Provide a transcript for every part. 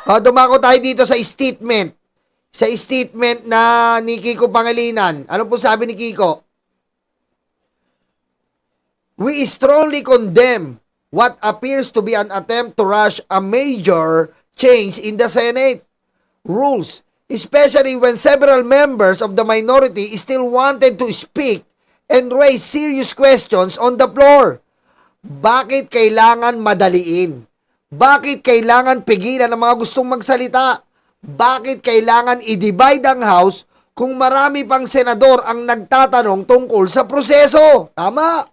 Dumako tayo dito sa statement. Sa statement na ni Kiko Pangilinan. Ano po sabi ni Kiko? We strongly condemn what appears to be an attempt to rush a major change in the Senate rules, especially when several members of the minority still wanted to speak and raise serious questions on the floor. Bakit kailangan madaliin? Bakit kailangan pigilan ang mga gustong magsalita? Bakit kailangan i-divide ang House kung marami pang senador ang nagtatanong tungkol sa proseso? Tama.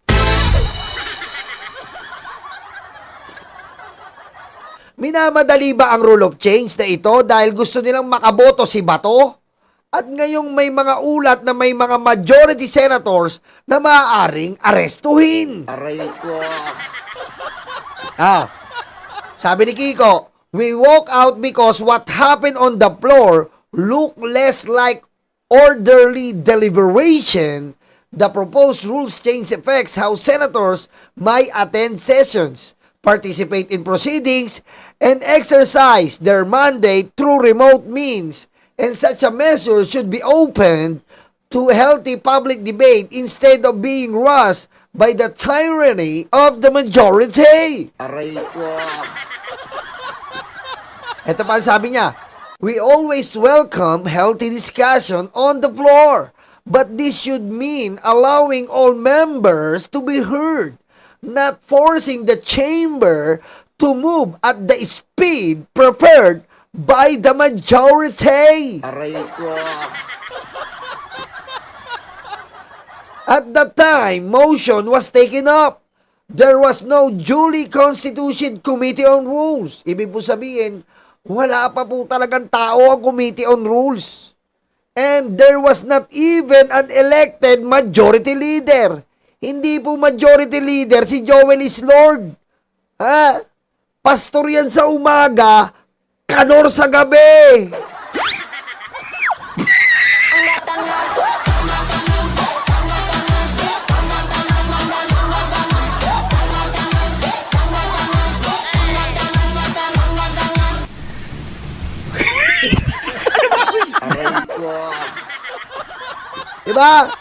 Minamadali ba ang rule of change na ito dahil gusto nilang makaboto si Bato? At ngayong may mga ulat na may mga majority senators na maaaring arestuhin. Aray ko. Sabi ni Kiko, we walk out because what happened on the floor looked less like orderly deliberation. The proposed rules change affects how senators might attend sessions, participate in proceedings, and exercise their mandate through remote means. And such a measure should be opened to healthy public debate instead of being rushed by the tyranny of the majority. Aray ko. Ito pa sabi niya, we always welcome healthy discussion on the floor, but this should mean allowing all members to be heard, not forcing the chamber to move at the speed preferred by the majority. Aray ko. At the time motion was taken up, there was no duly constituted Committee on Rules. Ibig po sabihin, wala pa po talagang tao ang Committee on Rules. And there was not even an elected majority leader. Hindi po majority leader si Joel Islord. Pastor yan sa umaga, kanor sa gabi. Aray ko. Diba?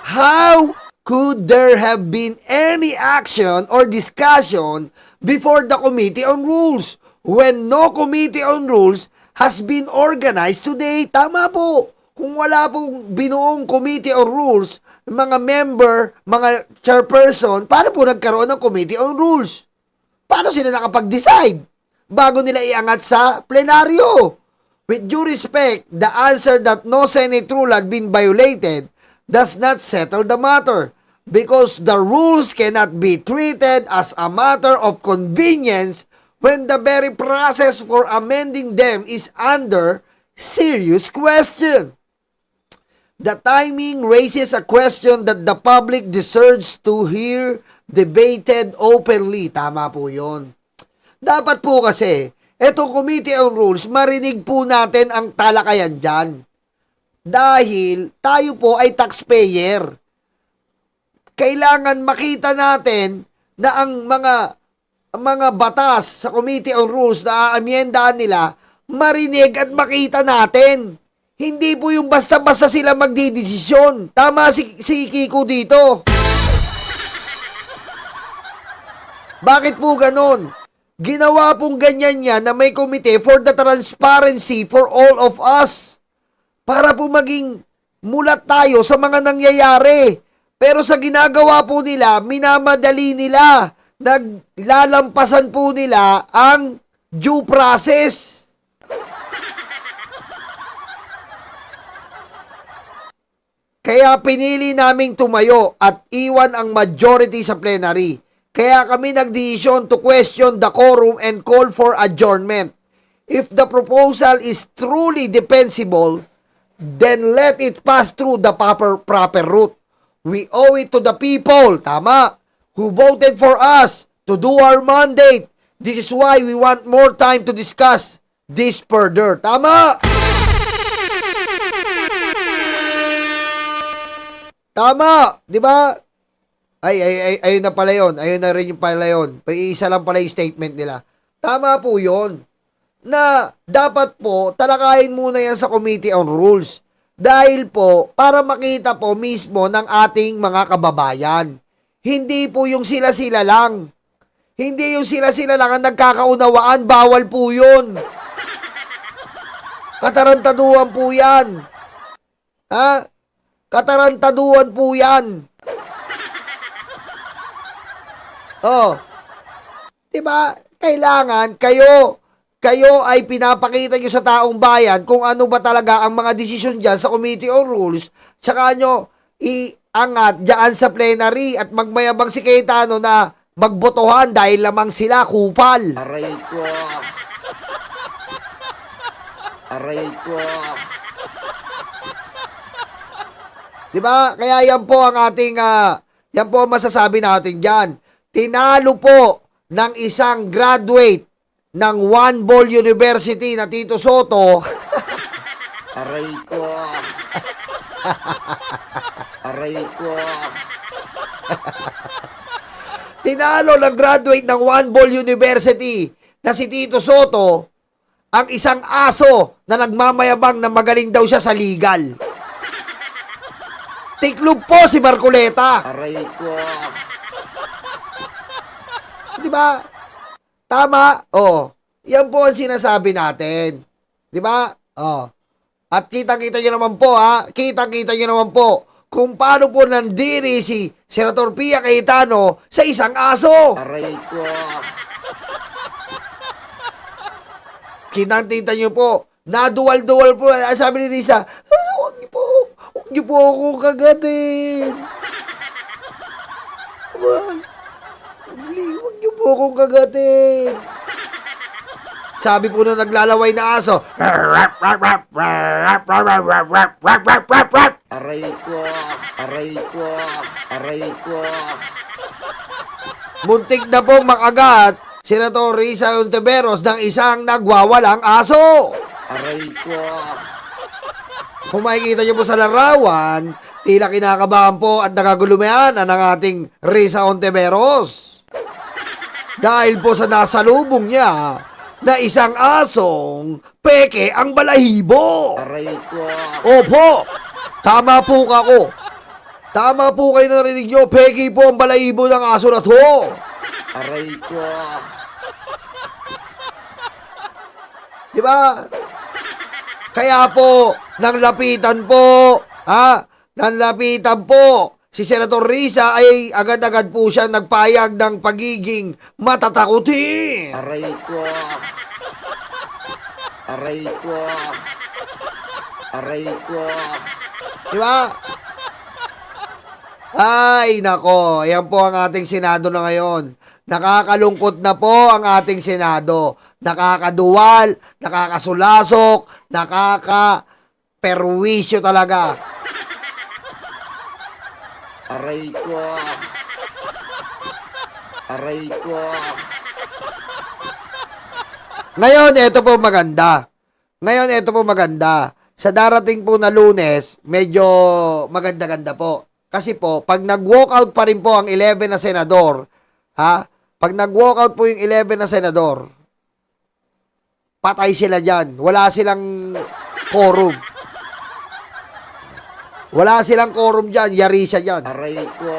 How could there have been any action or discussion before the Committee on Rules when no Committee on Rules has been organized today? Tama po. Kung wala pong binuong Committee on Rules, mga member, mga chairperson, paano po nagkaroon ng Committee on Rules? Paano sila nakapag-decide bago nila iangat sa plenaryo? With due respect, the answer that no Senate rule had been violated does not settle the matter because the rules cannot be treated as a matter of convenience when the very process for amending them is under serious question. The timing raises a question that the public deserves to hear debated openly. Tama po yun. Dapat po kasi, etong Committee on Rules, marinig po natin ang talakayan dyan. Dahil tayo po ay taxpayer. Kailangan makita natin na ang mga batas sa Committee on Rules na aamyendahan nila, marinig at makita natin. Hindi po yung basta-basta sila magdidesisyon. Tama si Kiko dito. Bakit po ganon? Ginawa pong ganyan niya na may komite for the transparency for all of us. Para po maging mulat tayo sa mga nangyayari. Pero sa ginagawa po nila, minamadali nila. Naglalampasan po nila ang due process. Kaya pinili naming tumayo at iwan ang majority sa plenary. Kaya kami nagdesisyon to question the quorum and call for adjournment. If the proposal is truly defensible, then let it pass through the proper route. We owe it to the people, tama, who voted for us to do our mandate. This is why we want more time to discuss this further. Tama! Tama! Di ba? Ayun na pala yun. Ayun na rin yung pala yun. Isa lang pala yung statement nila. Tama po yun. na dapat po talakayin muna yan sa Committee on Rules. Dahil po, para makita po mismo ng ating mga kababayan. Hindi po yung sila-sila lang. Hindi yung sila-sila lang ang nagkakaunawaan. Bawal po yun. Katarantaduhan po yan. Ha? Katarantaduhan po yan. Oh. Diba? Kailangan kayo ay pinapakita nyo sa taong bayan kung ano ba talaga ang mga desisyon dyan sa Committee on Rules. Tsaka nyo iangat dyan sa plenary at magmayabang si Cayetano na magbotohan dahil lamang sila kupal. Aray ko. Aray ko. Diba? Kaya yan po ang ating, yan po ang masasabi natin dyan. Tinalo po ng isang graduate ng One Ball University na Tito Soto. Aray ko. Aray ko. Tinalo ng graduate ng One Ball University na si Tito Soto ang isang aso na nagmamayabang na magaling daw siya sa legal. Tiklop po si Marcoleta. Aray ko. Di ba? Tama? Oh. Yan po ang sinasabi natin. Di ba? Oh. At kitang-kita nyo naman po, ha? Kitang-kita nyo naman po kung paano po nandiri si Senator Pia Cayetano sa isang aso. Aray ko. Kitang-kita nyo po. Naduwal-duwal po. Sabi ni Risa, huwag niyo po akong kagatin. Huwag niyo po akong kagatin. Sabi po na naglalaway na aso, Aray ko. Aray ko. Aray ko. muntik na pong makagat Senator Risa Ontiveros ng isang nagwawalang aso. Aray ko. Kung makikita niyo po sa larawan, tila kinakabahan po at nakagulumihan ang ating Risa Ontiveros. Dahil po sa nasalubong niya na isang asong peke ang balahibo. Aray ko. Opo, tama po kako. Tama po kayo narinig nyo, peke po ang balahibo ng aso na to. Aray ko. Diba? Kaya po, nang lapitan po, si Senator Risa ay agad-agad po siya nagpayag ng pagiging matatakutin. Aray ko. Aray ko. Aray ko. Diba? Ay, nako, yan po ang ating Senado na ngayon. Nakakalungkot na po ang ating Senado. Nakakaduwal, nakakasulasok, nakakaperwisyo talaga. Aray ko. Aray ko. Ngayon, ito po maganda. Sa darating po na Lunes, medyo maganda-ganda po. Kasi po, pag nag-walkout pa rin po ang 11 na senador, pag nag-walkout po yung 11 na senador, patay sila dyan. Wala silang quorum. Wala silang quorum dyan. Yari siya dyan. Aray ko.